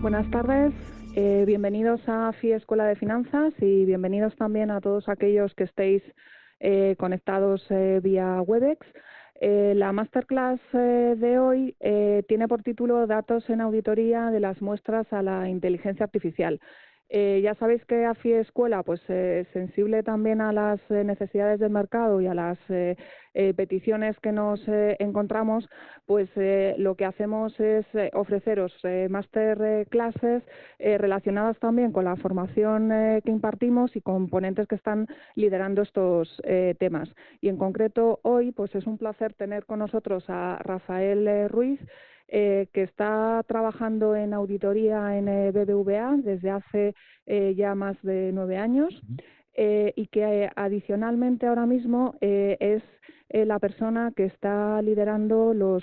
Buenas tardes, bienvenidos a FI Escuela de Finanzas y bienvenidos también a todos aquellos que estéis conectados vía Webex. La masterclass de hoy tiene por título Datos en auditoría de las muestras a la inteligencia artificial. Ya sabéis que AFI Escuela, pues sensible también a las necesidades del mercado y a las peticiones que nos encontramos, pues lo que hacemos es ofreceros masterclasses relacionadas también con la formación que impartimos y con ponentes que están liderando estos temas. Y en concreto hoy, pues es un placer tener con nosotros a Rafael Ruiz, que está trabajando en auditoría en BBVA desde hace ya más de 9 años y que adicionalmente ahora mismo es la persona que está liderando los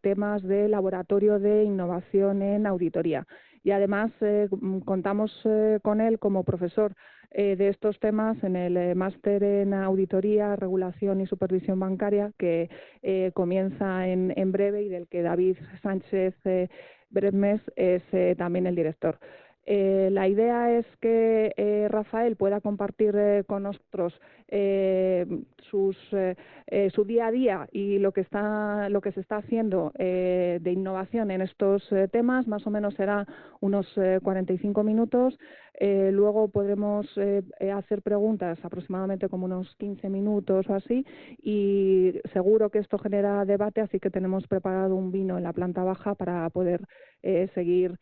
temas de laboratorio de innovación en auditoría. Y además contamos con él como profesor de estos temas en el máster en auditoría, regulación y supervisión bancaria que comienza en breve y del que David Sánchez Bredmes es también el director. La idea es que Rafael pueda compartir con nosotros su día a día y lo que se está haciendo de innovación en estos temas. Más o menos será unos 45 minutos. Luego podremos hacer preguntas aproximadamente como unos 15 minutos o así, y seguro que esto genera debate, así que tenemos preparado un vino en la planta baja para poder seguir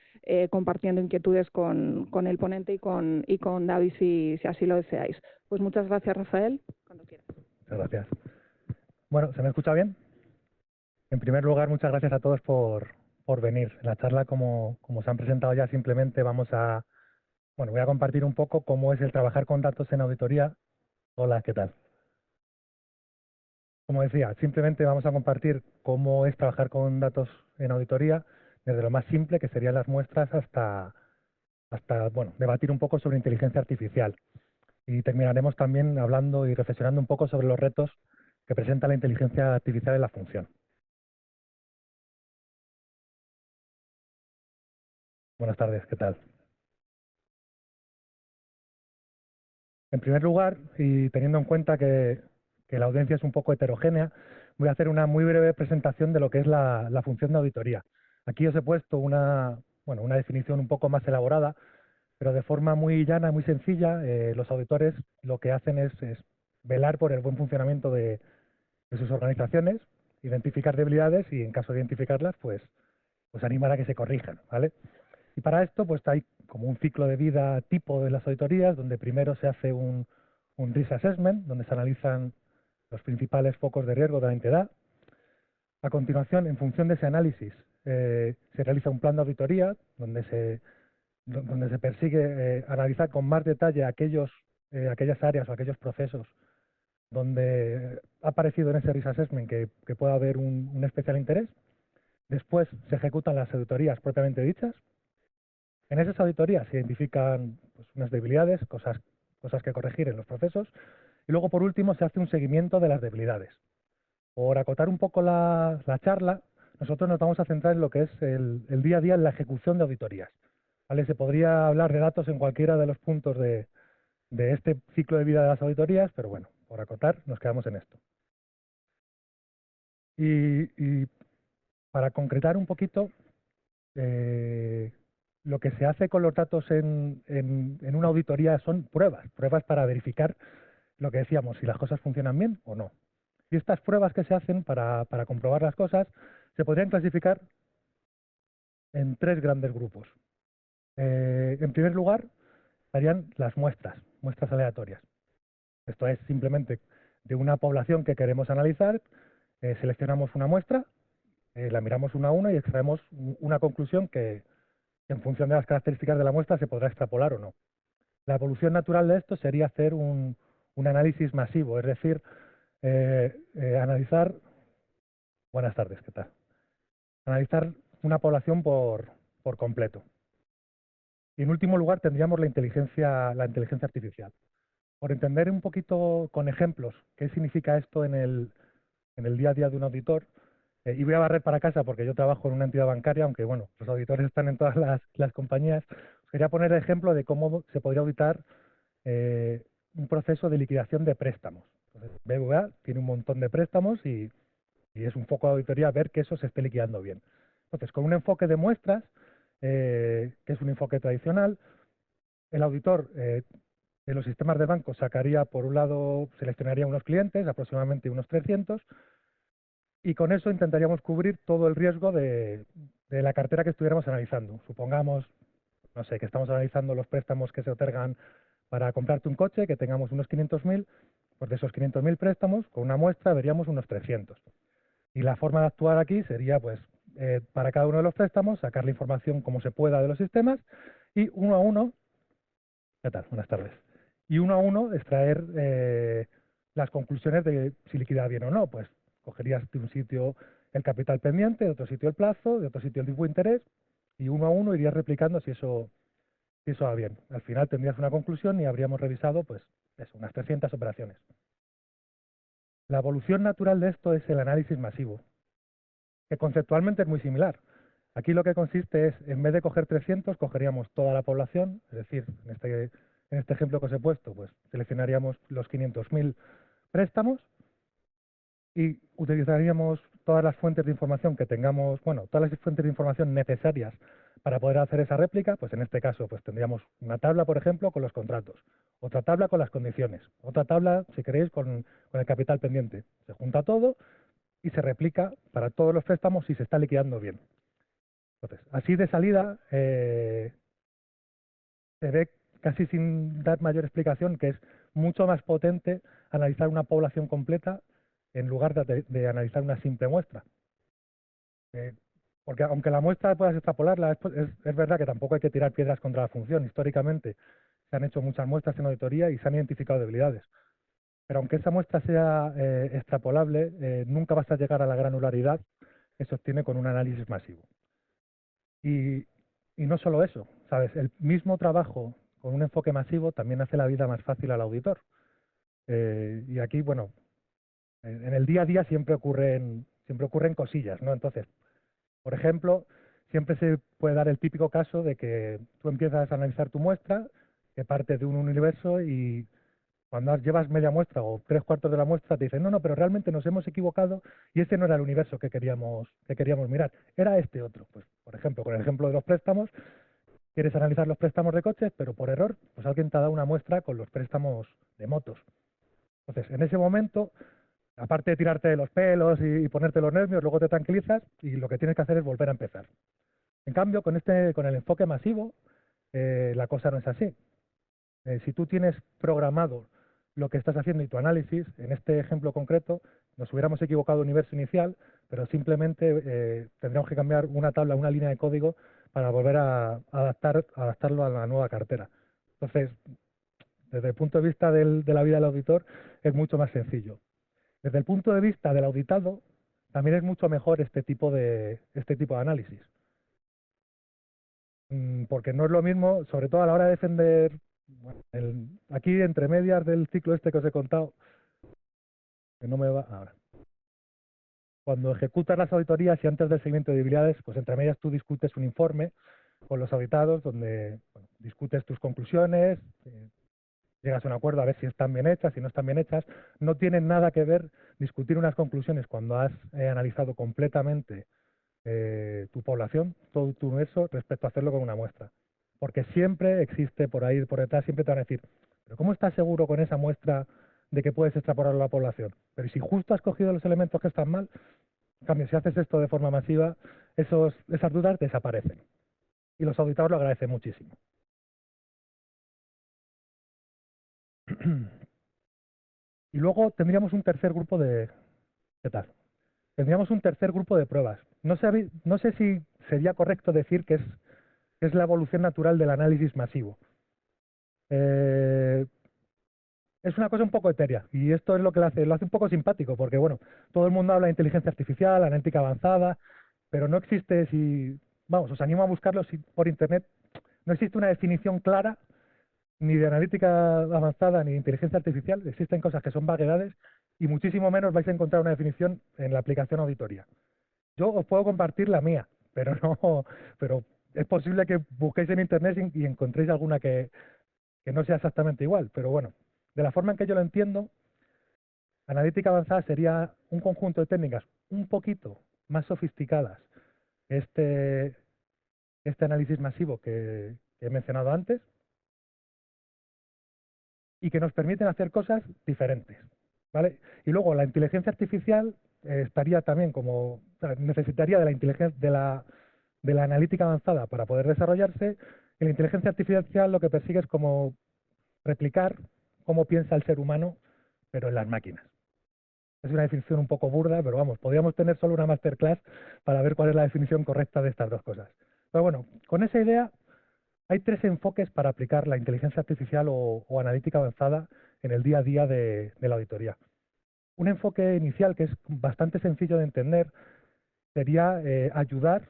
compartiendo inquietudes con el ponente y con David si así lo deseáis. Pues muchas gracias, Rafael. Cuando quieras. Muchas gracias. Bueno, ¿se me escucha bien? En primer lugar, muchas gracias a todos por venir. En la charla, como se han presentado ya, simplemente voy a compartir un poco cómo es el trabajar con datos en auditoría. Hola, ¿qué tal? Como decía, simplemente vamos a compartir cómo es trabajar con datos en auditoría, desde lo más simple, que serían las muestras, hasta debatir un poco sobre inteligencia artificial. Y terminaremos también hablando y reflexionando un poco sobre los retos que presenta la inteligencia artificial en la función. Buenas tardes, ¿qué tal? En primer lugar, y teniendo en cuenta que la audiencia es un poco heterogénea, voy a hacer una muy breve presentación de lo que es la función de auditoría. Aquí os he puesto una definición un poco más elaborada, pero de forma muy llana, muy sencilla. Los auditores lo que hacen es velar por el buen funcionamiento de sus organizaciones, identificar debilidades y, en caso de identificarlas, pues animar a que se corrijan, ¿vale? Y para esto, pues hay como un ciclo de vida tipo de las auditorías, donde primero se hace un risk assessment, donde se analizan los principales focos de riesgo de la entidad. A continuación, en función de ese análisis, se realiza un plan de auditoría, donde se persigue analizar con más detalle aquellas áreas o aquellos procesos donde ha aparecido en ese risk assessment que pueda haber un especial interés. Después se ejecutan las auditorías propiamente dichas. En esas auditorías se identifican unas debilidades, cosas que corregir en los procesos, y luego, por último, se hace un seguimiento de las debilidades. Por acotar un poco la charla, nosotros nos vamos a centrar en lo que es el día a día en la ejecución de auditorías. ¿Vale? Se podría hablar de datos en cualquiera de los puntos de este ciclo de vida de las auditorías, pero bueno, por acotar nos quedamos en esto. Y para concretar un poquito, lo que se hace con los datos en una auditoría son pruebas para verificar lo que decíamos, si las cosas funcionan bien o no. Y estas pruebas que se hacen para comprobar las cosas se podrían clasificar en tres grandes grupos. En primer lugar, estarían las muestras aleatorias. Esto es simplemente de una población que queremos analizar, seleccionamos una muestra, la miramos una a una y extraemos una conclusión que, en función de las características de la muestra, se podrá extrapolar o no. La evolución natural de esto sería hacer un análisis masivo, es decir, analizar... Buenas tardes, ¿qué tal? Analizar una población por completo. Y en último lugar tendríamos la inteligencia artificial. Por entender un poquito con ejemplos qué significa esto en el día a día de un auditor, Y voy a barrer para casa porque yo trabajo en una entidad bancaria, aunque bueno, los auditores están en todas las compañías. Os quería poner el ejemplo de cómo se podría auditar un proceso de liquidación de préstamos. Entonces, BBVA tiene un montón de préstamos y es un foco de auditoría ver que eso se esté liquidando bien. Entonces, con un enfoque de muestras, que es un enfoque tradicional, el auditor de los sistemas de banco sacaría, por un lado, seleccionaría unos clientes, aproximadamente unos 300, y con eso intentaríamos cubrir todo el riesgo de la cartera que estuviéramos analizando. Supongamos, no sé, que estamos analizando los préstamos que se otorgan para comprarte un coche, que tengamos unos 500.000, pues de esos 500.000 préstamos, con una muestra veríamos unos 300. Y la forma de actuar aquí sería, pues, para cada uno de los préstamos, sacar la información como se pueda de los sistemas y uno a uno, ¿qué tal? Buenas tardes. Y uno a uno extraer las conclusiones de si liquida bien o no. Pues cogerías de un sitio el capital pendiente, de otro sitio el plazo, de otro sitio el tipo de interés, y uno a uno irías replicando si eso va bien. Al final tendrías una conclusión y habríamos revisado, pues, eso, unas 300 operaciones. La evolución natural de esto es el análisis masivo, que conceptualmente es muy similar. Aquí lo que consiste es, en vez de coger 300, cogeríamos toda la población, es decir, en este ejemplo que os he puesto, pues seleccionaríamos los 500.000 préstamos y utilizaríamos todas las fuentes de información que tengamos, bueno, todas las fuentes de información necesarias para poder hacer esa réplica. Pues en este caso, pues tendríamos una tabla, por ejemplo, con los contratos, otra tabla con las condiciones, otra tabla, si queréis, con el capital pendiente. Se junta todo y se replica para todos los préstamos si se está liquidando bien. Entonces, así de salida, se ve casi sin dar mayor explicación que es mucho más potente analizar una población completa en lugar de analizar una simple muestra. Eh, Porque aunque la muestra puedas extrapolarla, es verdad que tampoco hay que tirar piedras contra la función. Históricamente se han hecho muchas muestras en auditoría y se han identificado debilidades. Pero aunque esa muestra sea extrapolable, nunca vas a llegar a la granularidad que se obtiene con un análisis masivo. Y, y no solo eso, ¿sabes? El mismo trabajo con un enfoque masivo también hace la vida más fácil al auditor. Y aquí, bueno, en el día a día siempre ocurren cosillas, ¿no? Entonces, por ejemplo, siempre se puede dar el típico caso de que tú empiezas a analizar tu muestra, que parte de un universo y cuando llevas media muestra o 3/4 de la muestra te dicen, no, no, pero realmente nos hemos equivocado y ese no era el universo que queríamos mirar, era este otro. Pues, por ejemplo, con el ejemplo de los préstamos, quieres analizar los préstamos de coches, pero por error, pues alguien te ha dado una muestra con los préstamos de motos. Entonces, en ese momento, aparte de tirarte de los pelos y ponerte los nervios, luego te tranquilizas y lo que tienes que hacer es volver a empezar. En cambio, con el enfoque masivo, la cosa no es así. Si tú tienes programado lo que estás haciendo y tu análisis, en este ejemplo concreto, nos hubiéramos equivocado el universo inicial, pero simplemente tendríamos que cambiar una tabla, una línea de código para volver a adaptarlo a la nueva cartera. Entonces, desde el punto de vista de la vida del auditor, es mucho más sencillo. Desde el punto de vista del auditado, también es mucho mejor este tipo de análisis. Porque no es lo mismo, sobre todo a la hora de defender, bueno, aquí entre medias del ciclo este que os he contado, que no me va ahora. Cuando ejecutas las auditorías y antes del seguimiento de debilidades, pues entre medias tú discutes un informe con los auditados donde bueno, discutes tus conclusiones, llegas a un acuerdo a ver si están bien hechas, si no están bien hechas. No tienen nada que ver discutir unas conclusiones cuando has analizado completamente tu población, todo tu universo, respecto a hacerlo con una muestra. Porque siempre existe por ahí, por detrás, siempre te van a decir, pero ¿cómo estás seguro con esa muestra de que puedes extrapolarlo a la población? Pero si justo has cogido los elementos que están mal, en cambio, si haces esto de forma masiva, esas dudas desaparecen. Y los auditados lo agradecen muchísimo. Y luego tendríamos un tercer grupo de... ¿Qué tal? Tendríamos un tercer grupo de pruebas. No sé si sería correcto decir que es la evolución natural del análisis masivo. Eh, es una cosa un poco etérea y esto es lo hace un poco simpático porque, bueno, todo el mundo habla de inteligencia artificial, analítica avanzada, pero no existe, vamos, os animo a buscarlo por internet, no existe una definición clara ni de analítica avanzada ni de inteligencia artificial, existen cosas que son vaguedades y muchísimo menos vais a encontrar una definición en la aplicación auditoría. Yo os puedo compartir la mía, pero no, pero es posible que busquéis en internet y encontréis alguna que no sea exactamente igual. Pero bueno, de la forma en que yo lo entiendo, analítica avanzada sería un conjunto de técnicas un poquito más sofisticadas que este análisis masivo que he mencionado antes y que nos permiten hacer cosas diferentes, ¿vale? Y luego la inteligencia artificial estaría también como, o sea, necesitaría de la inteligencia, de la analítica avanzada para poder desarrollarse, y la inteligencia artificial lo que persigue es como replicar cómo piensa el ser humano, pero en las máquinas. Es una definición un poco burda, pero vamos, podríamos tener solo una masterclass para ver cuál es la definición correcta de estas dos cosas. Pero bueno, con esa idea hay tres enfoques para aplicar la inteligencia artificial o analítica avanzada en el día a día de la auditoría. Un enfoque inicial que es bastante sencillo de entender sería ayudar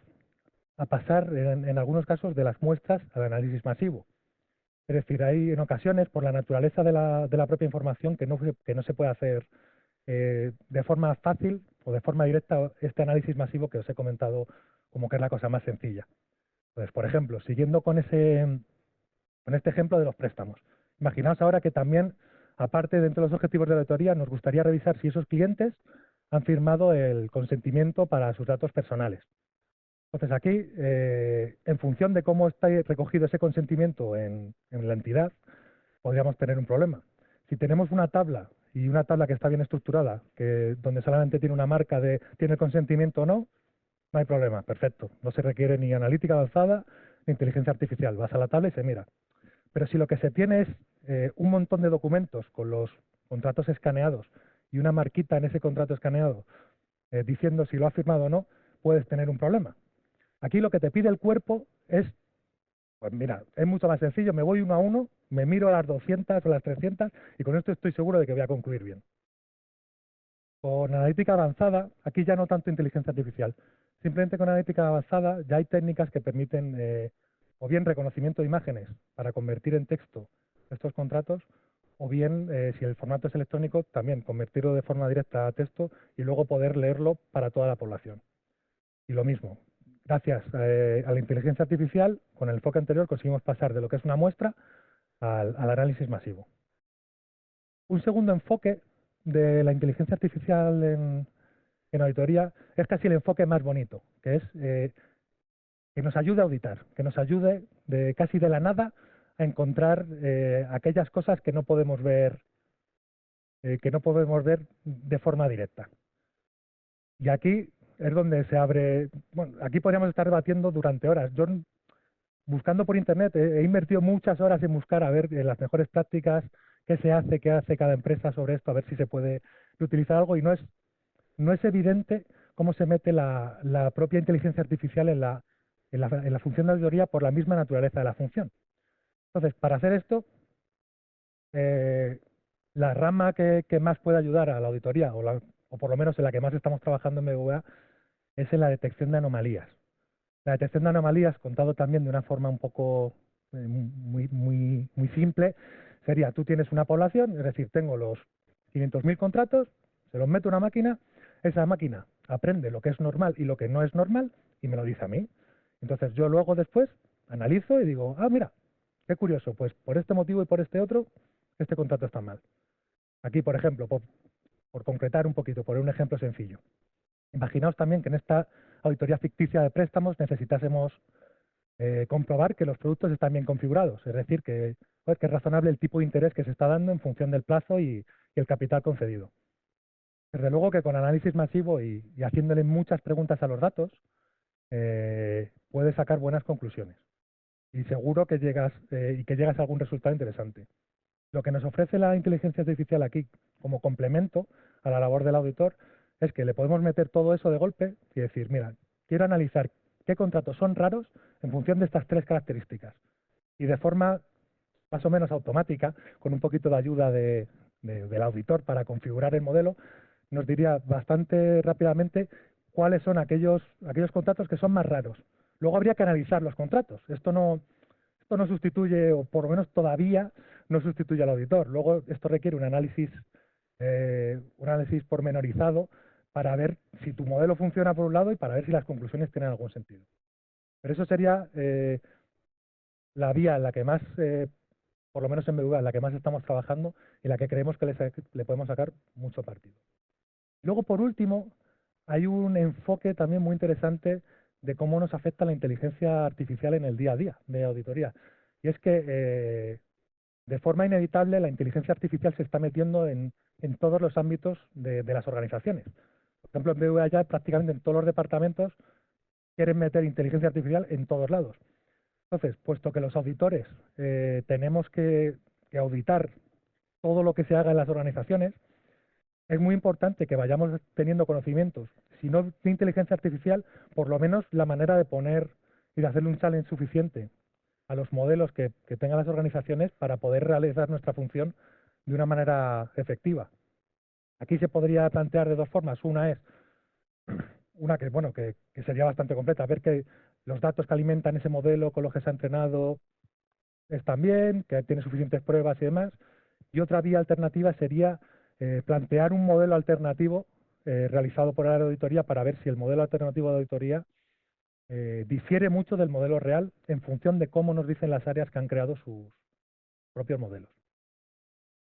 a pasar en algunos casos de las muestras al análisis masivo. Es decir, hay en ocasiones, por la naturaleza de la propia información, que no se puede hacer de forma fácil o de forma directa este análisis masivo que os he comentado como que es la cosa más sencilla. Pues, por ejemplo, siguiendo con este ejemplo de los préstamos. Imaginaos ahora que también, aparte dentro de los objetivos de la auditoría, nos gustaría revisar si esos clientes han firmado el consentimiento para sus datos personales. Entonces aquí, en función de cómo está recogido ese consentimiento en la entidad, podríamos tener un problema. Si tenemos una tabla y una tabla que está bien estructurada, donde solamente tiene una marca de tiene consentimiento o no, no hay problema, perfecto. No se requiere ni analítica avanzada ni inteligencia artificial. Vas a la tabla y se mira. Pero si lo que se tiene es un montón de documentos con los contratos escaneados y una marquita en ese contrato escaneado diciendo si lo ha firmado o no, puedes tener un problema. Aquí lo que te pide el cuerpo es, pues mira, es mucho más sencillo, me voy uno a uno, me miro a las 200 o las 300 y con esto estoy seguro de que voy a concluir bien. Con analítica avanzada, aquí ya no tanto inteligencia artificial, simplemente con analítica avanzada ya hay técnicas que permiten o bien reconocimiento de imágenes para convertir en texto estos contratos, o bien, si el formato es electrónico, también convertirlo de forma directa a texto y luego poder leerlo para toda la población. Y lo mismo, gracias a la inteligencia artificial, con el enfoque anterior conseguimos pasar de lo que es una muestra al análisis masivo. Un segundo enfoque de la inteligencia artificial en auditoría es casi el enfoque más bonito, que es que nos ayude a auditar, que nos ayude casi de la nada a encontrar aquellas cosas que no podemos ver de forma directa. Y aquí es donde se abre, bueno, aquí podríamos estar debatiendo durante horas. Yo buscando por internet he invertido muchas horas en buscar a ver las mejores prácticas, qué hace cada empresa sobre esto, a ver si se puede utilizar algo y no es evidente cómo se mete la propia inteligencia artificial en la función de auditoría por la misma naturaleza de la función. Entonces, para hacer esto, eh, la rama que más puede ayudar a la auditoría, o por lo menos en la que más estamos trabajando en BBVA, es en la detección de anomalías. La detección de anomalías, contado también de una forma un poco muy simple, sería, tú tienes una población, es decir, tengo los 500.000 contratos, se los meto a una máquina, esa máquina aprende lo que es normal y lo que no es normal y me lo dice a mí. Entonces yo luego después analizo y digo, ah, mira, qué curioso, pues por este motivo y por este otro, este contrato está mal. Aquí, por ejemplo, por concretar un poquito, por un ejemplo sencillo. Imaginaos también que en esta auditoría ficticia de préstamos necesitásemos comprobar que los productos están bien configurados, es decir, pues, que es razonable el tipo de interés que se está dando en función del plazo y el capital concedido. Desde luego que con análisis masivo y haciéndole muchas preguntas a los datos, puedes sacar buenas conclusiones y seguro que llegas a algún resultado interesante. Lo que nos ofrece la inteligencia artificial aquí como complemento a la labor del auditor es que le podemos meter todo eso de golpe y decir, mira, quiero analizar qué contratos son raros en función de estas tres características. Y de forma más o menos automática, con un poquito de ayuda del auditor para configurar el modelo, nos diría bastante rápidamente cuáles son aquellos contratos que son más raros. Luego habría que analizar los contratos. Esto no sustituye, o por lo menos todavía no sustituye al auditor. Luego esto requiere un análisis pormenorizado para ver si tu modelo funciona por un lado y para ver si las conclusiones tienen algún sentido. Pero eso sería la vía en la que más, por lo menos en BBVA, en la que más estamos trabajando y la que creemos que le podemos sacar mucho partido. Luego, por último, hay un enfoque también muy interesante de cómo nos afecta la inteligencia artificial en el día a día de auditoría. Y es que, de forma inevitable, la inteligencia artificial se está metiendo en todos los ámbitos de las organizaciones. Por ejemplo, en BBVA ya prácticamente en todos los departamentos quieren meter inteligencia artificial en todos lados. Entonces, puesto que los auditores tenemos que auditar todo lo que se haga en las organizaciones, es muy importante que vayamos teniendo conocimientos, si no de inteligencia artificial, por lo menos la manera de poner y de hacerle un challenge suficiente a los modelos que tengan las organizaciones para poder realizar nuestra función de una manera efectiva. Aquí se podría plantear de dos formas. Una es una que, bueno, que sería bastante completa, ver que los datos que alimentan ese modelo con los que se ha entrenado están bien, que tiene suficientes pruebas y demás. Y otra vía alternativa sería plantear un modelo alternativo realizado por el área de auditoría para ver si el modelo alternativo de auditoría difiere mucho del modelo real en función de cómo nos dicen las áreas que han creado sus propios modelos.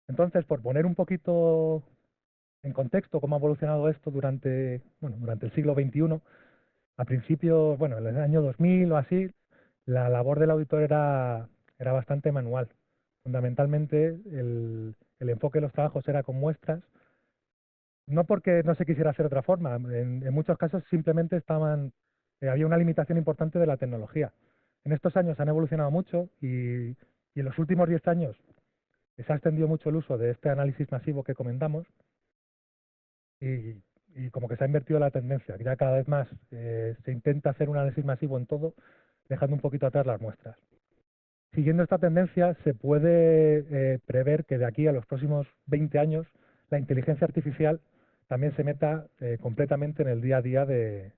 Entonces, por poner un poquito en contexto cómo ha evolucionado esto durante el siglo XXI, a principios, bueno, en el año 2000 o así, la labor del auditor era bastante manual. Fundamentalmente, el enfoque de los trabajos era con muestras, no porque no se quisiera hacer de otra forma, en muchos casos simplemente había una limitación importante de la tecnología. En estos años han evolucionado mucho y en los últimos 10 años se ha extendido mucho el uso de este análisis masivo que comentamos y como que se ha invertido la tendencia, que ya cada vez más se intenta hacer un análisis masivo en todo, dejando un poquito atrás las muestras. Siguiendo esta tendencia, se puede prever que de aquí a los próximos 20 años la inteligencia artificial también se meta completamente en el día a día de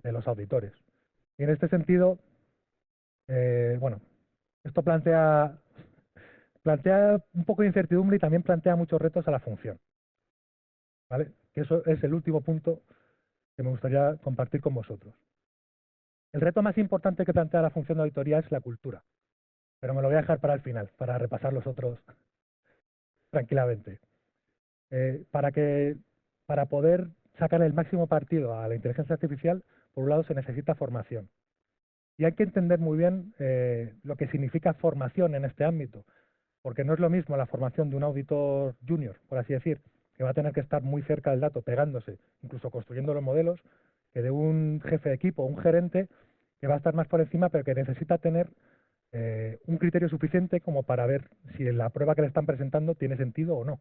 los auditores. Y en este sentido, bueno, esto plantea un poco de incertidumbre y también plantea muchos retos a la función, ¿vale? Que eso es el último punto que me gustaría compartir con vosotros. El reto más importante que plantea la función de auditoría es la cultura, pero me lo voy a dejar para el final, para repasar los otros tranquilamente. Para poder sacar el máximo partido a la inteligencia artificial, por un lado se necesita formación. Y hay que entender muy bien lo que significa formación en este ámbito, porque no es lo mismo la formación de un auditor junior, por así decir, que va a tener que estar muy cerca del dato, pegándose, incluso construyendo los modelos, que de un jefe de equipo, un gerente, que va a estar más por encima, pero que necesita tener un criterio suficiente como para ver si la prueba que le están presentando tiene sentido o no.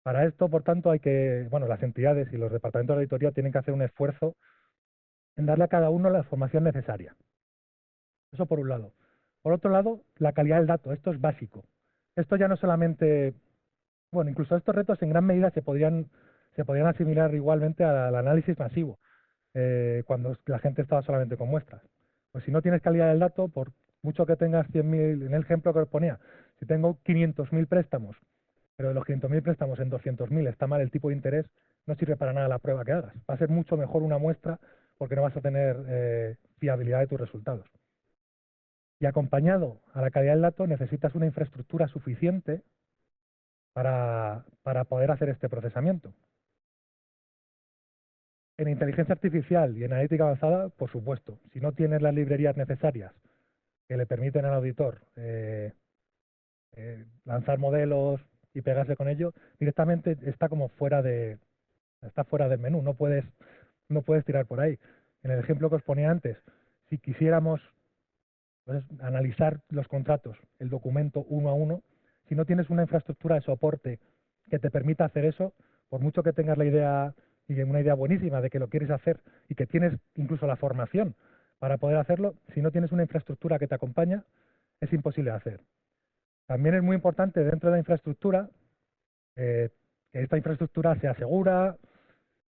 Para esto, por tanto, las entidades y los departamentos de auditoría tienen que hacer un esfuerzo en darle a cada uno la formación necesaria. Eso por un lado. Por otro lado, la calidad del dato. Esto es básico. Esto ya no solamente, bueno, incluso estos retos en gran medida se podrían asimilar igualmente al análisis masivo, cuando la gente estaba solamente con muestras. Pues si no tienes calidad del dato, por mucho que tengas 100.000, en el ejemplo que os ponía, si tengo 500.000 préstamos, pero de los 500.000 préstamos en 200.000 está mal el tipo de interés, no sirve para nada la prueba que hagas. Va a ser mucho mejor una muestra porque no vas a tener fiabilidad de tus resultados. Y acompañado a la calidad del dato necesitas una infraestructura suficiente para poder hacer este procesamiento. En inteligencia artificial y en analítica avanzada, por supuesto, si no tienes las librerías necesarias que le permiten al auditor lanzar modelos y pegarse con ello, directamente está fuera del menú, no puedes tirar por ahí. En el ejemplo que os ponía antes, si quisiéramos analizar los contratos, el documento uno a uno, si no tienes una infraestructura de soporte que te permita hacer eso, por mucho que tengas la idea y una idea buenísima de que lo quieres hacer y que tienes incluso la formación para poder hacerlo, si no tienes una infraestructura que te acompaña, es imposible de hacer. También es muy importante dentro de la infraestructura que esta infraestructura sea segura,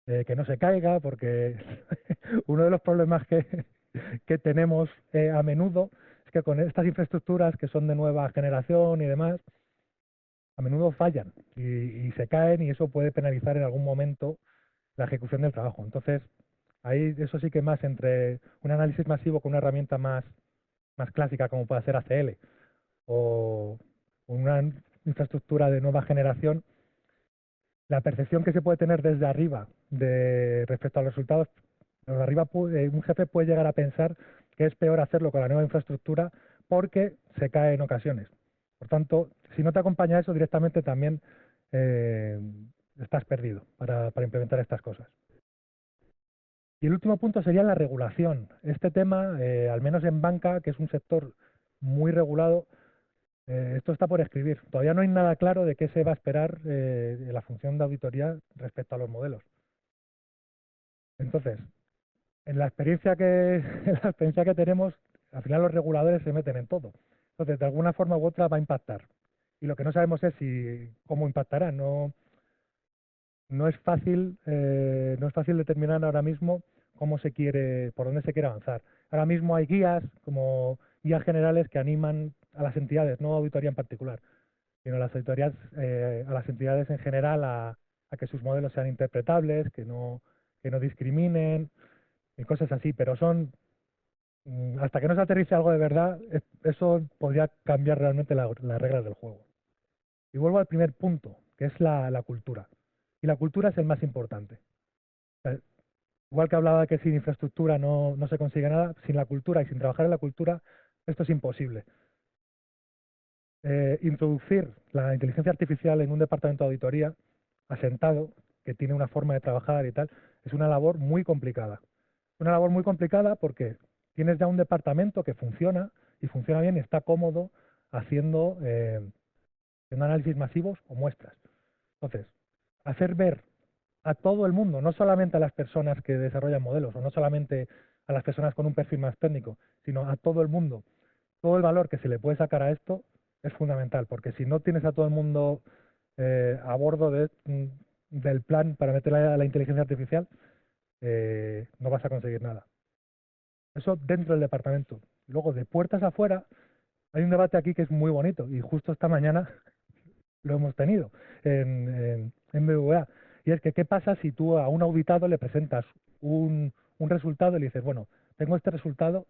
que no se caiga, porque uno de los problemas que tenemos a menudo es que con estas infraestructuras que son de nueva generación y demás, a menudo fallan y se caen y eso puede penalizar en algún momento la ejecución del trabajo. Entonces, ahí eso sí que más entre un análisis masivo con una herramienta más clásica como puede ser ACL o una infraestructura de nueva generación, la percepción que se puede tener desde arriba respecto a los resultados, desde arriba un jefe puede llegar a pensar que es peor hacerlo con la nueva infraestructura porque se cae en ocasiones. Por tanto, si no te acompaña eso directamente también estás perdido para implementar estas cosas. Y el último punto sería la regulación. Este tema, al menos en banca, que es un sector muy regulado, esto está por escribir. Todavía no hay nada claro de qué se va a esperar en la función de auditoría respecto a los modelos. Entonces, en la experiencia que tenemos, al final los reguladores se meten en todo. Entonces, de alguna forma u otra va a impactar. Y lo que no sabemos es cómo impactará. No es fácil determinar ahora mismo por dónde se quiere avanzar. Ahora mismo hay guías, como guías generales que animan a las entidades, no a auditoría en particular, sino a las auditorías, a las entidades en general a que sus modelos sean interpretables, que no discriminen y cosas así, pero hasta que no se aterrice algo de verdad, eso podría cambiar realmente las reglas del juego. Y vuelvo al primer punto, que es la cultura. Y la cultura es el más importante. O sea, igual que hablaba que sin infraestructura no se consigue nada, sin la cultura y sin trabajar en la cultura, esto es imposible. Introducir la inteligencia artificial en un departamento de auditoría asentado, que tiene una forma de trabajar y tal, es una labor muy complicada. Una labor muy complicada porque tienes ya un departamento que funciona y funciona bien y está cómodo haciendo análisis masivos o muestras. Entonces, hacer ver a todo el mundo, no solamente a las personas que desarrollan modelos o no solamente a las personas con un perfil más técnico, sino a todo el mundo, todo el valor que se le puede sacar a esto es fundamental, porque si no tienes a todo el mundo a bordo del plan para meter a la inteligencia artificial, no vas a conseguir nada. Eso dentro del departamento. Luego, de puertas afuera, hay un debate aquí que es muy bonito y justo esta mañana lo hemos tenido en BBVA. Y es que, ¿qué pasa si tú a un auditado le presentas un resultado y le dices, bueno, tengo este resultado,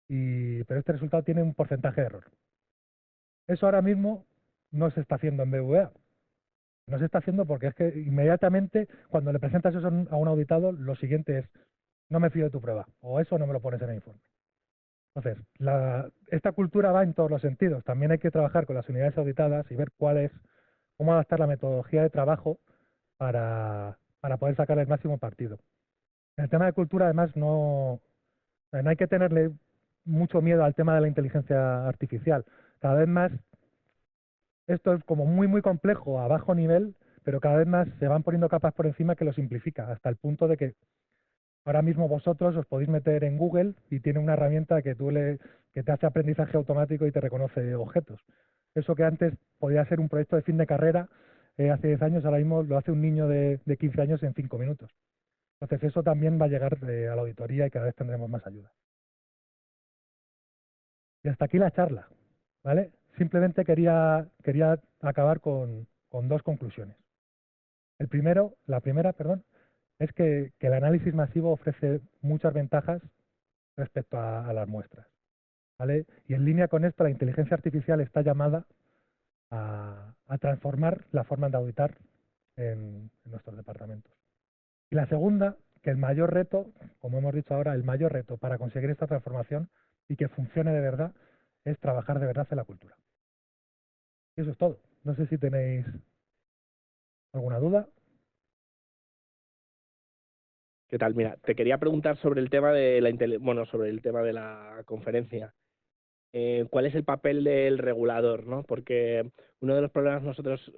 pero este resultado tiene un porcentaje de error? Eso ahora mismo no se está haciendo en BBVA. No se está haciendo porque es que inmediatamente cuando le presentas eso a un auditado, lo siguiente es, no me fío de tu prueba, o eso no me lo pones en el informe. Entonces, esta cultura va en todos los sentidos. También hay que trabajar con las unidades auditadas y ver cómo adaptar la metodología de trabajo para poder sacar el máximo partido. En el tema de cultura, además, no hay que tenerle mucho miedo al tema de la inteligencia artificial. Cada vez más, esto es como muy, muy complejo a bajo nivel, pero cada vez más se van poniendo capas por encima que lo simplifica, hasta el punto de que ahora mismo vosotros os podéis meter en Google y tiene una herramienta que te hace aprendizaje automático y te reconoce objetos. Eso que antes podía ser un proyecto de fin de carrera, hace 10 años, ahora mismo lo hace un niño de 15 años en 5 minutos. Entonces eso también va a llegar a la auditoría y cada vez tendremos más ayuda. Y hasta aquí la charla, ¿vale? Simplemente quería acabar con dos conclusiones. La primera, perdón, es que el análisis masivo ofrece muchas ventajas respecto a las muestras, ¿vale? Y en línea con esto, la inteligencia artificial está llamada a transformar la forma de auditar en nuestros departamentos. Y la segunda, que el mayor reto, como hemos dicho ahora, el mayor reto para conseguir esta transformación y que funcione de verdad es trabajar de verdad en la cultura. Y eso es todo. No sé si tenéis alguna duda. ¿Qué tal? Mira, te quería preguntar sobre el tema de sobre el tema de la conferencia. ¿Cuál es el papel del regulador, ¿no? Porque uno de los problemas nosotros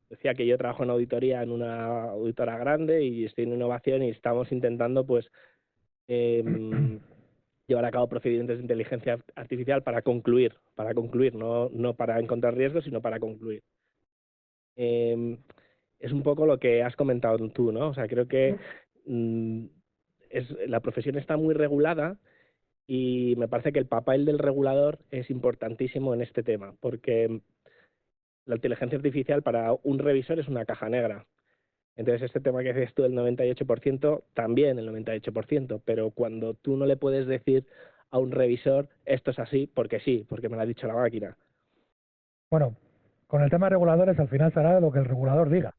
decía que yo trabajo en auditoría en una auditora grande y estoy en innovación y estamos intentando pues llevar a cabo procedimientos de inteligencia artificial para concluir, no para encontrar riesgos, sino para concluir. Es un poco lo que has comentado tú, ¿no? O sea, creo que la profesión está muy regulada y me parece que el papel del regulador es importantísimo en este tema, porque la inteligencia artificial para un revisor es una caja negra. Entonces, este tema que dices tú del 98%, también el 98%, pero cuando tú no le puedes decir a un revisor, esto es así, porque sí, porque me lo ha dicho la máquina. Bueno, con el tema de reguladores al final será lo que el regulador diga,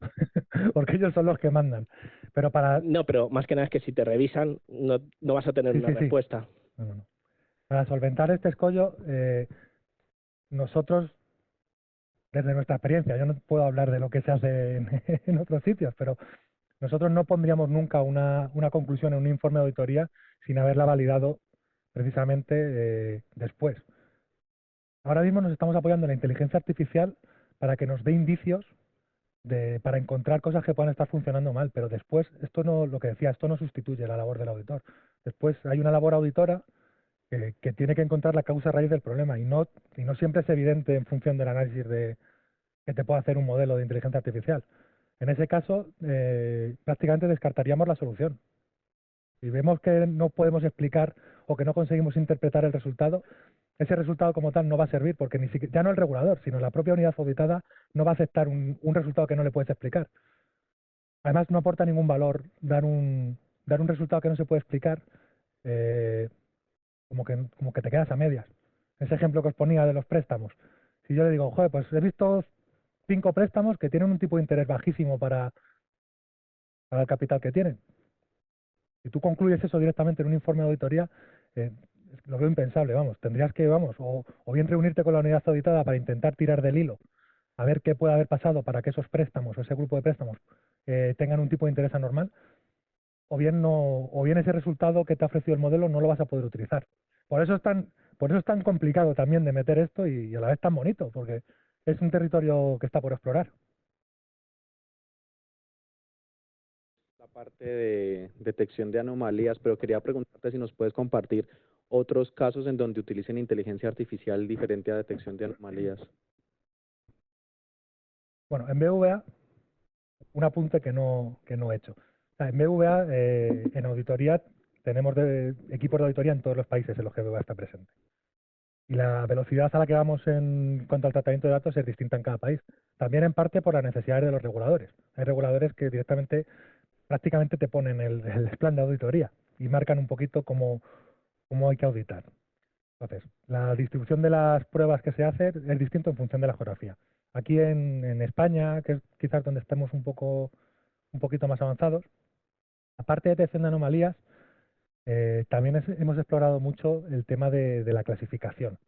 porque ellos son los que mandan. Pero para... No, pero más que nada es que si te revisan, no vas a tener Sí, una sí, sí. respuesta. No, no, no. Para solventar este escollo, nosotros, desde nuestra experiencia, yo no puedo hablar de lo que se hace en otros sitios, pero nosotros no pondríamos nunca una conclusión en un informe de auditoría sin haberla validado precisamente después. Ahora mismo nos estamos apoyando en la inteligencia artificial para que nos dé indicios para encontrar cosas que puedan estar funcionando mal, pero después, esto no, lo que decía, esto no sustituye la labor del auditor. Después hay una labor auditora que tiene que encontrar la causa raíz del problema y no siempre es evidente en función del análisis que te puede hacer un modelo de inteligencia artificial. En ese caso, prácticamente descartaríamos la solución. Si vemos que no podemos explicar o que no conseguimos interpretar el resultado, ese resultado como tal no va a servir porque ni siquiera, ya no el regulador, sino la propia unidad auditada no va a aceptar un resultado que no le puedes explicar. Además, no aporta ningún valor dar un resultado que no se puede explicar, eh, como que te quedas a medias. Ese ejemplo que os ponía de los préstamos. Si yo le digo, joder, pues he visto 5 préstamos que tienen un tipo de interés bajísimo para el capital que tienen. Si tú concluyes eso directamente en un informe de auditoría, eh, lo veo impensable, vamos. Tendrías que, vamos, o bien reunirte con la unidad auditada para intentar tirar del hilo, a ver qué puede haber pasado para que esos préstamos o ese grupo de préstamos tengan un tipo de interés anormal, o bien no, o bien ese resultado que te ha ofrecido el modelo no lo vas a poder utilizar. Por eso es tan complicado también de meter esto y a la vez tan bonito, porque es un territorio que está por explorar. La parte de detección de anomalías, pero quería preguntarte si nos puedes compartir otros casos en donde utilicen inteligencia artificial diferente a detección de anomalías. Bueno, en BVA, un apunte que no he hecho. O sea, en BVA, en auditoría, tenemos equipos de auditoría en todos los países en los que BVA está presente. Y la velocidad a la que vamos en cuanto al tratamiento de datos es distinta en cada país. También en parte por las necesidades de los reguladores. Hay reguladores que directamente, prácticamente te ponen el plan de auditoría y marcan un poquito cómo hay que auditar. Entonces, la distribución de las pruebas que se hace es distinto en función de la geografía. Aquí en España, que es quizás donde estemos un poquito más avanzados, aparte de detección de anomalías, también hemos explorado mucho el tema de la clasificación.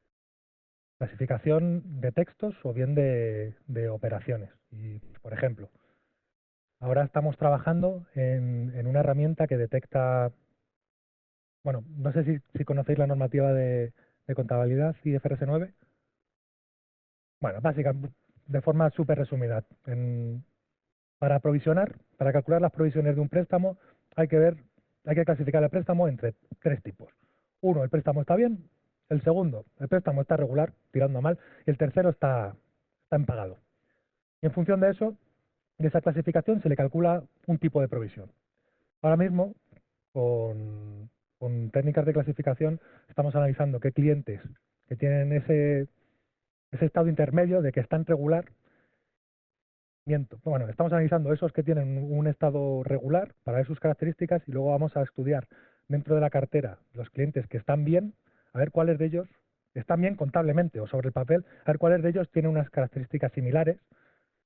Clasificación de textos o bien de operaciones. Y, por ejemplo, ahora estamos trabajando en una herramienta que detecta, bueno, no sé si conocéis la normativa de contabilidad IFRS 9. Bueno, básicamente, de forma súper resumida, para provisionar, para calcular las provisiones de un préstamo, hay que clasificar el préstamo entre 3 tipos. Uno, el préstamo está bien. El segundo, el préstamo está regular, tirando a mal. Y el tercero está impagado. Y en función de eso, de esa clasificación, se le calcula un tipo de provisión. Ahora mismo, con técnicas de clasificación, estamos analizando qué clientes que tienen ese estado intermedio de que están regular. Bueno, estamos analizando esos que tienen un estado regular para ver sus características y luego vamos a estudiar dentro de la cartera los clientes que están bien, a ver cuáles de ellos están bien contablemente o sobre el papel, a ver cuáles de ellos tienen unas características similares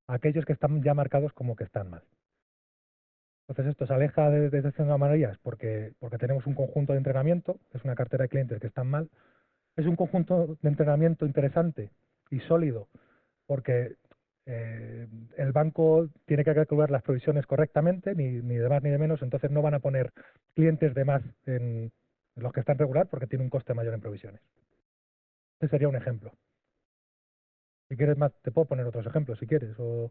a aquellos que están ya marcados como que están mal. Entonces esto se aleja de detección de anomalías porque tenemos un conjunto de entrenamiento, es una cartera de clientes que están mal, es un conjunto de entrenamiento interesante y sólido porque el banco tiene que calcular las provisiones correctamente, ni de más ni de menos, entonces no van a poner clientes de más en los que están regular porque tiene un coste mayor en provisiones. Ese sería un ejemplo. Si quieres más, te puedo poner otros ejemplos si quieres. O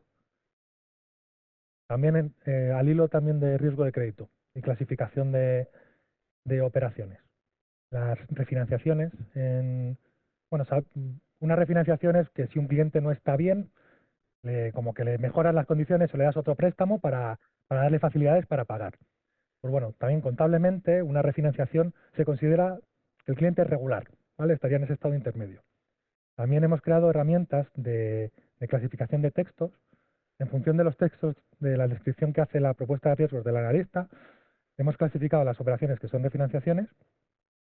también al hilo también de riesgo de crédito y clasificación de operaciones. Las refinanciaciones, bueno, una refinanciación es que si un cliente no está bien, como que le mejoras las condiciones o le das otro préstamo para darle facilidades para pagar. Pues bueno, también contablemente una refinanciación se considera que el cliente es regular, ¿vale? Estaría en ese estado intermedio. También hemos creado herramientas de clasificación de textos En función de los textos de la descripción que hace la propuesta de riesgos del analista, hemos clasificado las operaciones que son refinanciaciones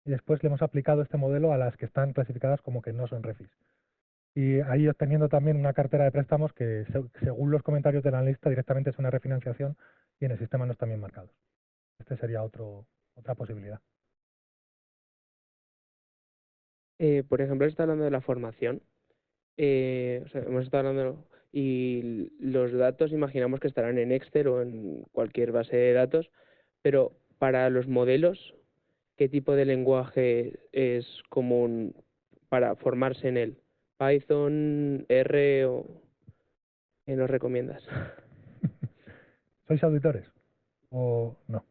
y después le hemos aplicado este modelo a las que están clasificadas como que no son refis. Y ahí obteniendo también una cartera de préstamos que, según los comentarios del analista, directamente es una refinanciación y en el sistema no están bien marcados. Este sería otra posibilidad. Por ejemplo, está hablando de la formación. O sea, hemos estado hablando y los datos imaginamos que estarán en Excel o en cualquier base de datos, pero para los modelos, ¿qué tipo de lenguaje es común para formarse en él? ¿Python, R o qué nos recomiendas? ¿Sois auditores o no?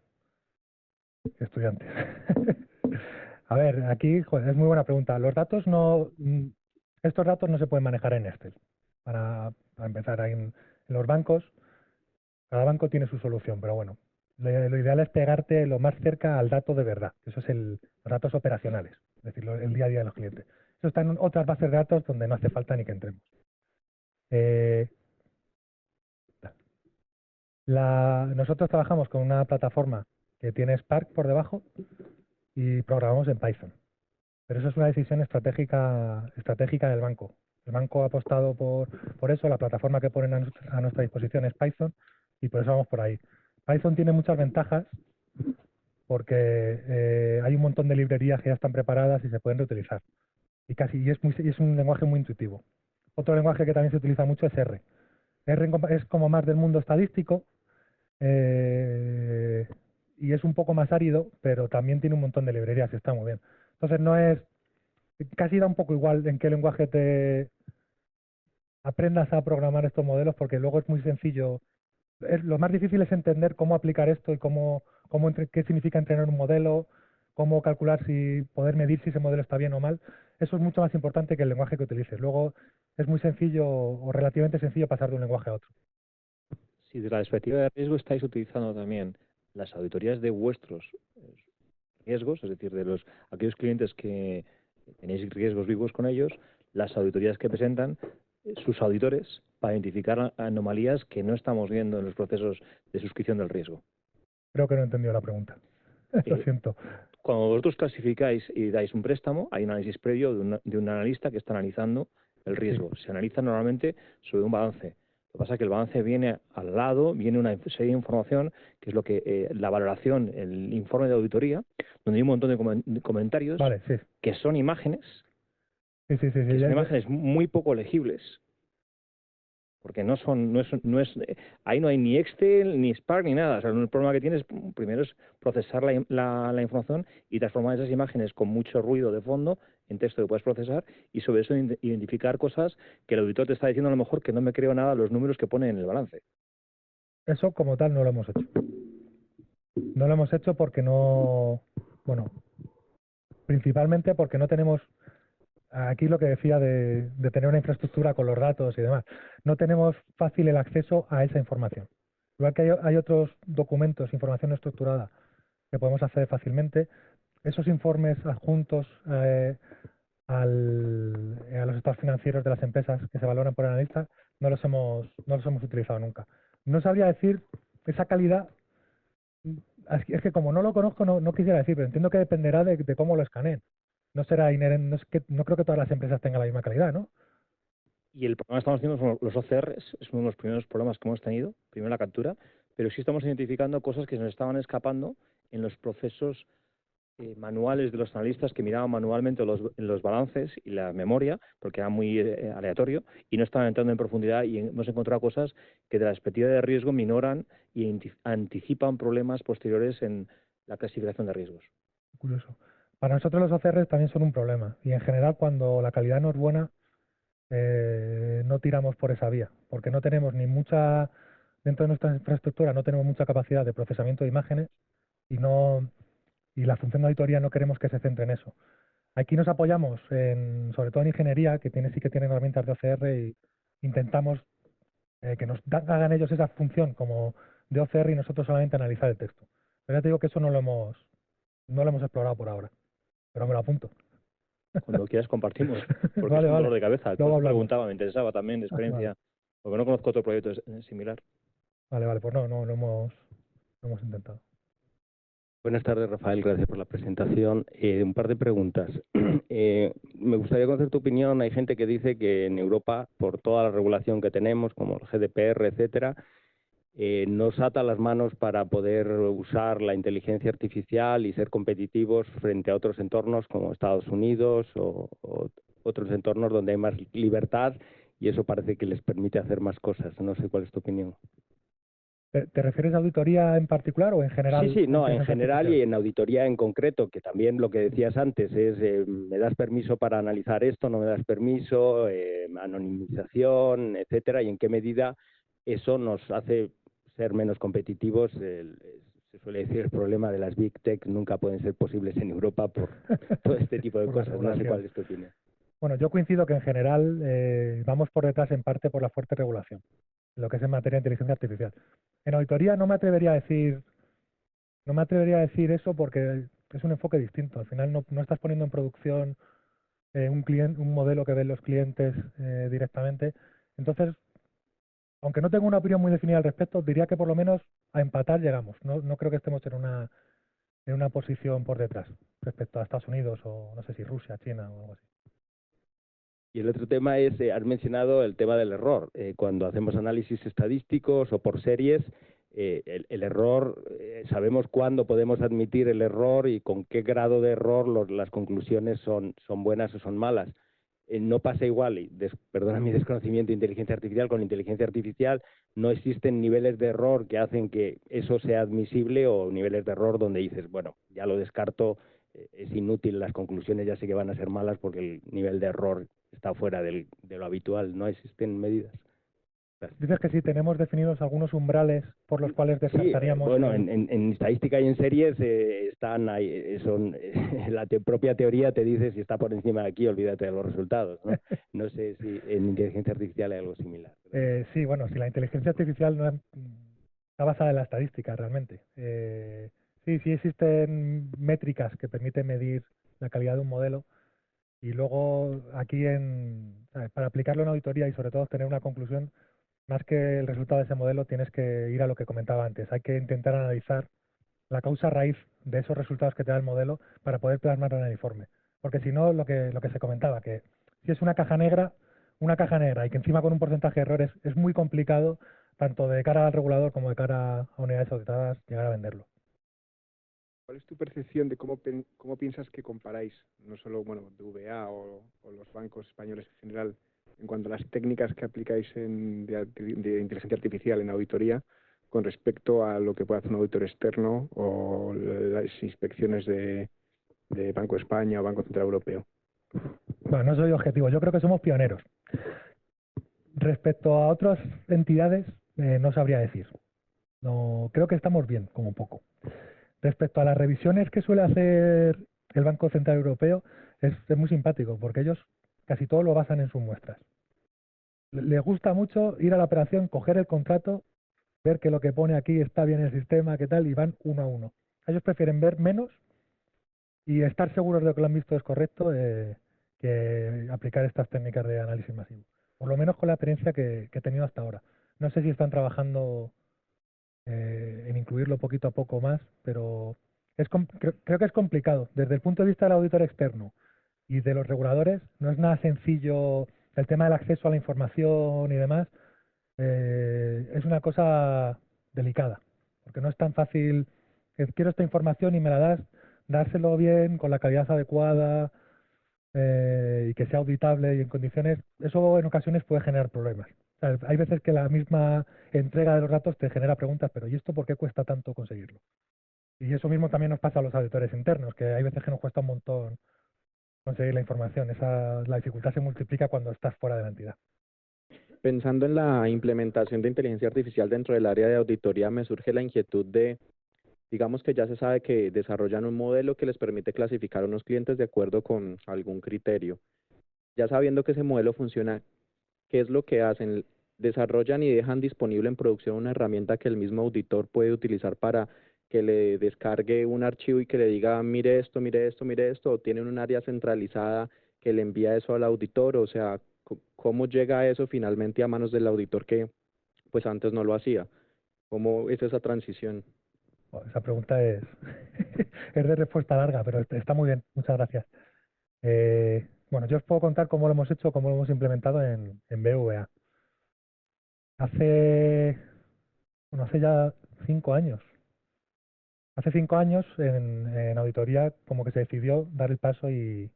Estudiantes. A ver, aquí joder, es muy buena pregunta. Los datos estos datos no se pueden manejar en Excel. Para empezar, en los bancos, cada banco tiene su solución, pero bueno, lo ideal es pegarte lo más cerca al dato de verdad. Eso es los datos operacionales, es decir, el día a día de los clientes. Eso está en otras bases de datos donde no hace falta ni que entremos. Nosotros trabajamos con una plataforma que tiene Spark por debajo y programamos en Python. Pero eso es una decisión estratégica del banco. El banco ha apostado por eso, la plataforma que ponen a nuestra disposición es Python y por eso vamos por ahí. Python tiene muchas ventajas porque hay un montón de librerías que ya están preparadas y se pueden reutilizar. Y es un lenguaje muy intuitivo. Otro lenguaje que también se utiliza mucho es R. R es como más del mundo estadístico y es un poco más árido, pero también tiene un montón de librerías y está muy bien. Entonces casi da un poco igual en qué lenguaje te aprendas a programar estos modelos porque luego es muy sencillo. Lo más difícil es entender cómo aplicar esto y qué significa entrenar un modelo, cómo calcular poder medir si ese modelo está bien o mal. Eso es mucho más importante que el lenguaje que utilices. Luego es muy sencillo o relativamente sencillo pasar de un lenguaje a otro. Si desde la perspectiva de riesgo estáis utilizando también las auditorías de vuestros riesgos, es decir, de aquellos clientes que tenéis riesgos vivos con ellos, las auditorías que presentan sus auditores para identificar anomalías que no estamos viendo en los procesos de suscripción del riesgo. Creo que no he entendido la pregunta. Lo siento. Cuando vosotros clasificáis y dais un préstamo, hay un análisis previo de un analista que está analizando el riesgo. Sí. Se analiza normalmente sobre un balance. Lo que pasa es que el balance viene al lado, viene una serie de información, que es lo que la valoración, el informe de auditoría, donde hay un montón de comentarios que son imágenes, que son imágenes muy poco legibles, porque ahí no hay ni Excel, ni Spark, ni nada. O sea, el problema que tienes primero es procesar la información y transformar esas imágenes con mucho ruido de fondo en texto que puedes procesar y sobre eso identificar cosas que el auditor te está diciendo a lo mejor que no me creo nada los números que pone en el balance. Eso como tal no lo hemos hecho. No lo hemos hecho porque principalmente porque no tenemos, aquí lo que decía de tener una infraestructura con los datos y demás, no tenemos fácil el acceso a esa información. Igual que hay otros documentos, información estructurada que podemos hacer fácilmente, esos informes adjuntos a los estados financieros de las empresas que se valoran por analistas no los hemos utilizado nunca. No sabría decir esa calidad. Es que como no lo conozco, no quisiera decir, pero entiendo que dependerá de cómo lo escaneen. No será inherente, no creo que todas las empresas tengan la misma calidad, ¿no? Y el problema que estamos teniendo son los OCRs, es uno de los primeros problemas que hemos tenido, primero la captura, pero sí estamos identificando cosas que se nos estaban escapando en los procesos manuales de los analistas que miraban manualmente los balances y la memoria, porque era muy aleatorio, y no estaban entrando en profundidad y hemos encontrado cosas que de la perspectiva de riesgo minoran y anticipan problemas posteriores en la clasificación de riesgos. Curioso. Para nosotros los OCRs también son un problema y en general cuando la calidad no es buena no tiramos por esa vía, porque no tenemos dentro de nuestra infraestructura no tenemos mucha capacidad de procesamiento de imágenes y la función de auditoría no queremos que se centre en eso. Aquí nos apoyamos sobre todo en ingeniería, que sí que tienen herramientas de OCR y intentamos que nos hagan ellos esa función como de OCR y nosotros solamente analizar el texto. Pero ya te digo que eso no lo hemos explorado por ahora, pero me lo apunto. Cuando quieras compartimos, porque vale, es un dolor de cabeza. Luego Preguntaba, me interesaba también de experiencia, porque no conozco otro proyecto similar. Vale, pues no lo hemos intentado. Buenas tardes, Rafael. Gracias por la presentación. Un par de preguntas. Me gustaría conocer tu opinión. Hay gente que dice que en Europa, por toda la regulación que tenemos, como el GDPR, etcétera, nos ata las manos para poder usar la inteligencia artificial y ser competitivos frente a otros entornos como Estados Unidos o otros entornos donde hay más libertad y eso parece que les permite hacer más cosas. No sé cuál es tu opinión. ¿Te refieres a auditoría en particular o en general? Sí, no, en general y artificial? en auditoría en concreto, que también lo que decías antes es, ¿me das permiso para analizar esto? ¿No me das permiso? Anonimización, etcétera, y en qué medida eso nos hace ser menos competitivos. Se suele decir el problema de las Big Tech nunca pueden ser posibles en Europa por todo este tipo de Por la cosas. No sé regulación. cuál es tu opinión. Bueno, yo coincido que en general vamos por detrás en parte por la fuerte regulación, lo que es en materia de inteligencia artificial. En auditoría no me atrevería a decir eso porque es un enfoque distinto. Al final no estás poniendo en producción un modelo que ven los clientes directamente. Entonces, aunque no tengo una opinión muy definida al respecto, diría que por lo menos a empatar llegamos. No creo que estemos en una posición por detrás respecto a Estados Unidos o no sé si Rusia, China o algo así. Y el otro tema es, has mencionado el tema del error. Cuando hacemos análisis estadísticos o por series, el error, sabemos cuándo podemos admitir el error y con qué grado de error las conclusiones son buenas o son malas. No pasa igual, y perdona mi desconocimiento de inteligencia artificial, con inteligencia artificial no existen niveles de error que hacen que eso sea admisible o niveles de error donde dices, bueno, ya lo descarto, es inútil, las conclusiones ya sé que van a ser malas porque el nivel de error está fuera de lo habitual, no existen medidas. Gracias. Dices que sí, tenemos definidos algunos umbrales por los cuales descartaríamos. Sí, bueno, en estadística y en series están ahí, la propia teoría te dice si está por encima de aquí, olvídate de los resultados, ¿no? No sé si en inteligencia artificial hay algo similar. Sí, bueno, si la inteligencia artificial no está basada en la estadística realmente. Sí existen métricas que permiten medir la calidad de un modelo y luego aquí para aplicarlo en auditoría y sobre todo obtener una conclusión, más que el resultado de ese modelo, tienes que ir a lo que comentaba antes. Hay que intentar analizar la causa raíz de esos resultados que te da el modelo para poder plasmarlo en el informe. Porque si no, lo que se comentaba, que si es una caja negra y que encima con un porcentaje de errores es muy complicado, tanto de cara al regulador como de cara a unidades auditadas, llegar a venderlo. ¿Cuál es tu percepción de cómo piensas que comparáis, no solo BVA o los bancos españoles en general, en cuanto a las técnicas que aplicáis de inteligencia artificial en auditoría con respecto a lo que puede hacer un auditor externo o las inspecciones de Banco de España o Banco Central Europeo? Bueno, no soy objetivo, yo creo que somos pioneros. Respecto a otras entidades, no sabría decir. No, creo que estamos bien, como poco. Respecto a las revisiones que suele hacer el Banco Central Europeo, es muy simpático, porque ellos casi todo lo basan en sus muestras. Les gusta mucho ir a la operación, coger el contrato, ver que lo que pone aquí está bien en el sistema, qué tal, y van uno a uno. Ellos prefieren ver menos y estar seguros de que lo han visto es correcto que aplicar estas técnicas de análisis masivo. Por lo menos con la experiencia que he tenido hasta ahora. No sé si están trabajando en incluirlo poquito a poco más, pero creo que es complicado. Desde el punto de vista del auditor externo y de los reguladores, no es nada sencillo el tema del acceso a la información y demás. Es una cosa delicada, porque no es tan fácil, quiero esta información y me la das, dárselo bien, con la calidad adecuada y que sea auditable y en condiciones, eso en ocasiones puede generar problemas. O sea, hay veces que la misma entrega de los datos te genera preguntas, pero ¿y esto por qué cuesta tanto conseguirlo? Y eso mismo también nos pasa a los auditores internos, que hay veces que nos cuesta un montón conseguir la información. La dificultad se multiplica cuando estás fuera de la entidad. Pensando en la implementación de inteligencia artificial dentro del área de auditoría, me surge la inquietud digamos que ya se sabe que desarrollan un modelo que les permite clasificar a unos clientes de acuerdo con algún criterio. Ya sabiendo que ese modelo funciona, ¿qué es lo que hacen? ¿Desarrollan y dejan disponible en producción una herramienta que el mismo auditor puede utilizar para que le descargue un archivo y que le diga, mire esto, mire esto, mire esto? ¿O tienen un área centralizada que le envía eso al auditor? O sea, ¿Cómo llega eso finalmente a manos del auditor que pues antes no lo hacía? ¿Cómo es esa transición? Esa pregunta es, es de respuesta larga, pero está muy bien. Muchas gracias. Bueno, yo os puedo contar cómo lo hemos hecho, cómo lo hemos implementado en BVA. Hace ya 5 años. Hace 5 años en auditoría como que se decidió dar el paso y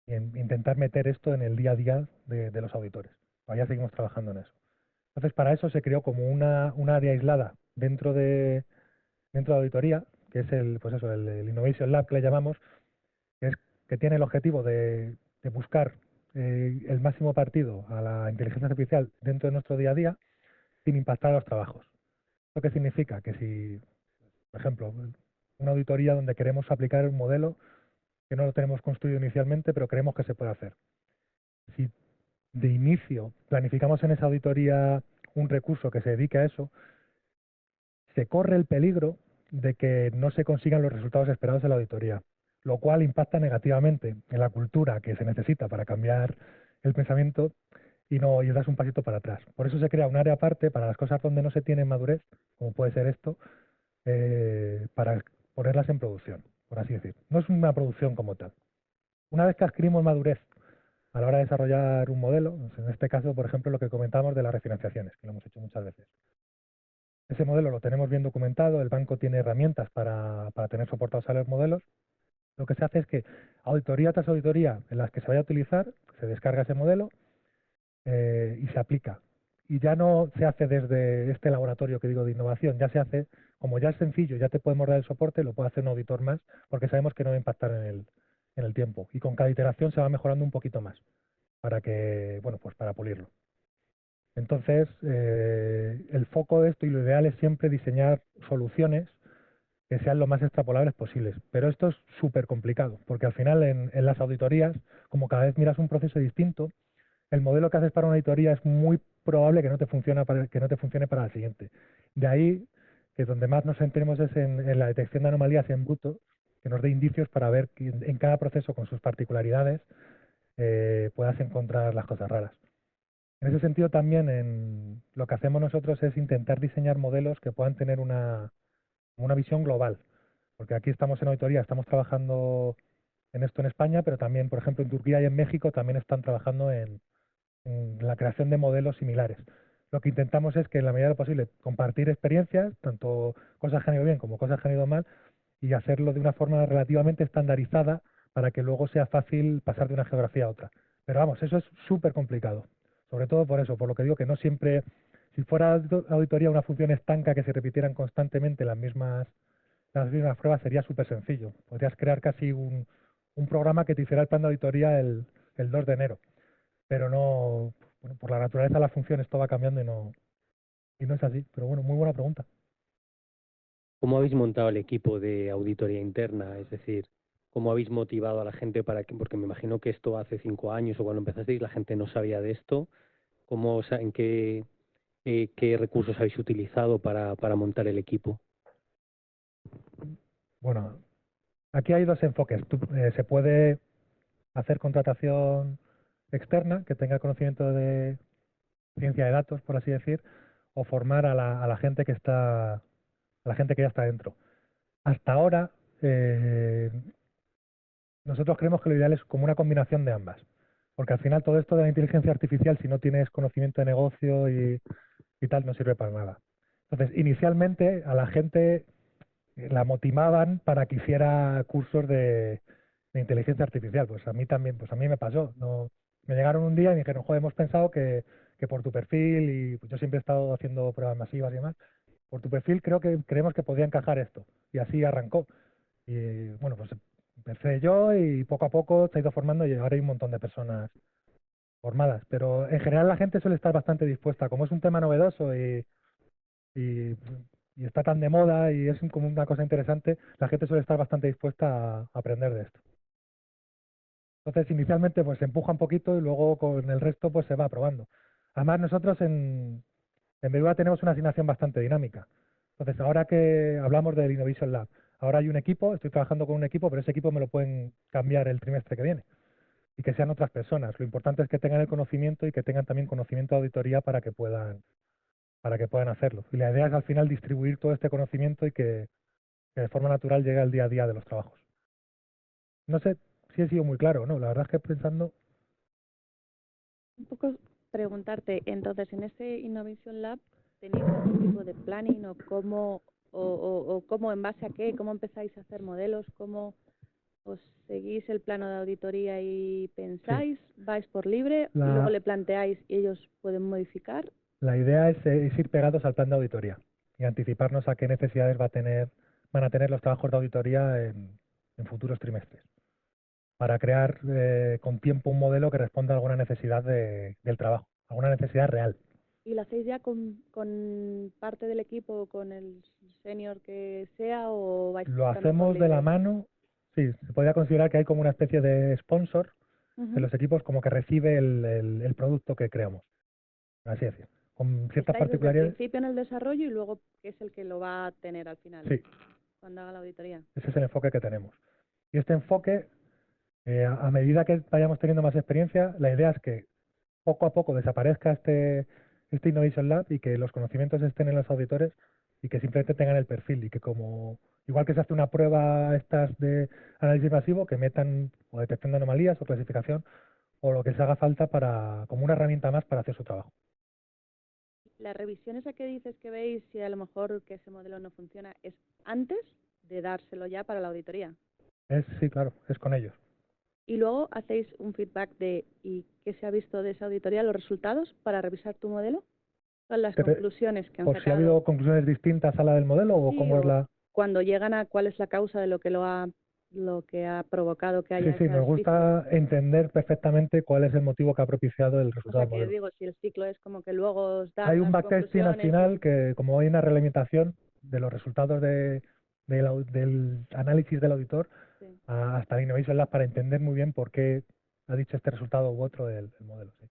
intentar meter esto en el día a día de los auditores. Todavía seguimos trabajando en eso. Entonces, para eso se creó como un área aislada dentro de auditoría, que es el Innovation Lab que le llamamos, que tiene el objetivo de buscar el máximo partido a la inteligencia artificial dentro de nuestro día a día sin impactar a los trabajos. ¿Esto qué significa? Que si, por ejemplo, una auditoría donde queremos aplicar un modelo que no lo tenemos construido inicialmente, pero creemos que se puede hacer. Si de inicio planificamos en esa auditoría un recurso que se dedique a eso, se corre el peligro de que no se consigan los resultados esperados en la auditoría, lo cual impacta negativamente en la cultura que se necesita para cambiar el pensamiento y das un pasito para atrás. Por eso se crea un área aparte para las cosas donde no se tiene madurez, como puede ser esto, para ponerlas en producción, por así decir. No es una producción como tal. Una vez que adquirimos madurez a la hora de desarrollar un modelo, en este caso, por ejemplo, lo que comentamos de las refinanciaciones, que lo hemos hecho muchas veces. Ese modelo lo tenemos bien documentado, el banco tiene herramientas para tener soportados a los modelos. Lo que se hace es que auditoría tras auditoría en las que se vaya a utilizar, se descarga ese modelo y se aplica. Y ya no se hace desde este laboratorio que digo de innovación, ya se hace, como ya es sencillo, ya te podemos dar el soporte, lo puede hacer un auditor más, porque sabemos que no va a impactar en el tiempo. Y con cada iteración se va mejorando un poquito más, para que, bueno, pues para pulirlo. Entonces, el foco de esto y lo ideal es siempre diseñar soluciones que sean lo más extrapolables posibles. Pero esto es súper complicado, porque al final en las auditorías, como cada vez miras un proceso distinto, el modelo que haces para una auditoría es muy probable que no te funcione para la siguiente. De ahí que donde más nos centremos es en la detección de anomalías en bruto, que nos dé indicios para ver que en cada proceso con sus particularidades puedas encontrar las cosas raras. En ese sentido también lo que hacemos nosotros es intentar diseñar modelos que puedan tener una visión global, porque aquí estamos en auditoría, estamos trabajando en esto en España, pero también, por ejemplo, en Turquía y en México también están trabajando en la creación de modelos similares. Lo que intentamos es que en la medida de lo posible compartir experiencias, tanto cosas que han ido bien como cosas que han ido mal, y hacerlo de una forma relativamente estandarizada para que luego sea fácil pasar de una geografía a otra. Pero vamos, eso es súper complicado. Sobre todo por eso, por lo que digo que no siempre, si fuera auditoría una función estanca que se repitieran constantemente las mismas pruebas, sería súper sencillo. Podrías crear casi un programa que te hiciera el plan de auditoría el 2 de enero. Pero no, bueno, por la naturaleza de las funciones todo va cambiando y no es así. Pero bueno, muy buena pregunta. ¿Cómo habéis montado el equipo de auditoría interna? Es decir, ¿cómo habéis motivado a la gente para que, porque me imagino que esto hace 5 años o cuando empezasteis la gente no sabía de esto? ¿En qué recursos habéis utilizado para montar el equipo? Bueno, aquí hay dos enfoques. Se puede hacer contratación externa que tenga conocimiento de ciencia de datos, por así decir, o formar a la gente que ya está dentro. Hasta ahora, nosotros creemos que lo ideal es como una combinación de ambas, porque al final todo esto de la inteligencia artificial, si no tienes conocimiento de negocio y tal, no sirve para nada. Entonces, inicialmente a la gente la motivaban para que hiciera cursos de inteligencia artificial. Pues a mí también, pues a mí me pasó. No, me llegaron un día y me dijeron, joder, hemos pensado que por tu perfil, y pues yo siempre he estado haciendo pruebas masivas y demás, por tu perfil creemos que podría encajar esto. Y así arrancó. Y bueno, pues empecé yo y poco a poco se ha ido formando y ahora hay un montón de personas formadas. Pero en general la gente suele estar bastante dispuesta. Como es un tema novedoso y, y está tan de moda y es como una cosa interesante, la gente suele estar bastante dispuesta a aprender de esto. Entonces, inicialmente pues se empuja un poquito y luego con el resto pues se va probando. Además, nosotros en BBVA tenemos una asignación bastante dinámica. Entonces, ahora que hablamos del Innovation Lab, ahora hay un equipo, estoy trabajando con un equipo, pero ese equipo me lo pueden cambiar el trimestre que viene. y que sean otras personas. Lo importante es que tengan el conocimiento y que tengan también conocimiento de auditoría para que puedan hacerlo. Y la idea es al final distribuir todo este conocimiento y que de forma natural llegue al día a día de los trabajos. No sé si he sido muy claro, ¿no? La verdad es que pensando... Un poco preguntarte, entonces, en este Innovation Lab, ¿tenéis algún tipo de planning o cómo, en base a qué, cómo empezáis a hacer modelos, cómo os seguís el plano de auditoría y pensáis, vais por libre y luego le planteáis y ellos pueden modificar? La idea es ir pegados al plan de auditoría y anticiparnos a qué necesidades van a tener los trabajos de auditoría en futuros trimestres, para crear con tiempo un modelo que responda a alguna necesidad del trabajo, alguna necesidad real. ¿Y lo hacéis ya con parte del equipo, con el senior que sea, o vais Lo buscando hacemos por de la libre? mano, sí, se podría considerar que hay como una especie de sponsor de los equipos como que recibe el producto que creamos, así decir, con ciertas ¿Estáis desde el particularidades. principio en el desarrollo y luego qué es el que lo va a tener al final, Sí, cuando haga la auditoría? ese es el enfoque que tenemos. Y este enfoque, a medida que vayamos teniendo más experiencia, la idea es que poco a poco desaparezca este Innovation Lab y que los conocimientos estén en los auditores y que simplemente tengan el perfil y que como igual que se hace una prueba estas de análisis masivo, que metan o detección de anomalías o clasificación o lo que les haga falta para como una herramienta más para hacer su trabajo. ¿Las revisiones a qué dices que veis si a lo mejor que ese modelo no funciona es antes de dárselo ya para la auditoría? Sí, claro, es con ellos. Y luego hacéis un feedback de ¿y qué se ha visto de esa auditoría, los resultados, para revisar tu modelo? ¿Son las conclusiones que han Por sacado? si ha habido conclusiones distintas a la del modelo o Sí, cómo es o la... cuando llegan a cuál es la causa de lo que ha provocado que haya Sí, esas nos gusta entender perfectamente cuál es el motivo que ha propiciado el O resultado sea, del que modelo. digo, si el ciclo es como que luego os dan Hay un las backtesting al conclusiones. final que, como hay una realimentación de los resultados del análisis del auditor Sí. hasta el Innovation Lab para entender muy bien por qué ha dicho este resultado u otro del modelo. Sí.